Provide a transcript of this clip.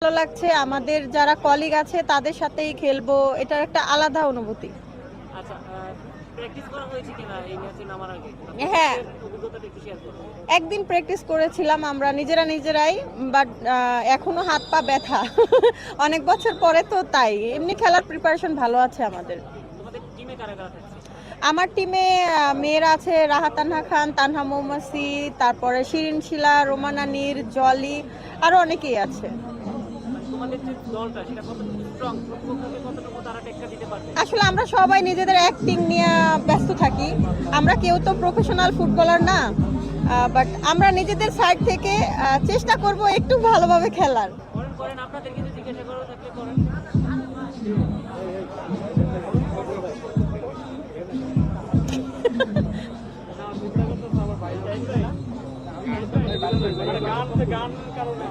ভালো লাগছে, আমাদের যারা কলিগ আছে তাদের সাথেই খেলবো, এটার একটা আলাদা অনুভূতি। আচ্ছা, প্র্যাকটিস করা হয়েছে কিনা এই ম্যাচে নামার আগে? হ্যাঁ, অভিজ্ঞতাটা একটু শেয়ার করুন। একদিন প্র্যাকটিস করেছিলাম আমরা নিজেরাই, বাট এখনো হাত পা ব্যথা। অনেক বছর পরে তো, তাই এমনি খেলার প্রিপারেশন ভালো আছে আমাদের। তোমাদের টিমে কারা কারা থাকছে? আমার টিমে মেয়েরা আছে, রাহা তানহা খান, তানহা মৌমাসি, তারপরে শিরিন শিলা, রোমানা নীর, জলি, আরো অনেকেই আছে। মানে তোমাদের যে দলটা সেটা কতটুকু স্ট্রং, প্রতিপক্ষকে কতটুকু তারা টেক্কা দিতে পারবে? আসলে আমরা সবাই নিজেদের অ্যাক্টিং নিয়ে ব্যস্ত থাকি, আমরা কেউ তো প্রফেশনাল ফুটবলার না, বাট আমরা নিজেদের সাইড থেকে চেষ্টা করব একটু ভালোভাবে খেলার। করেন করেন, আপনাদের কিছু জিজ্ঞাসা করা থাকলে করেন। গান গান কারণে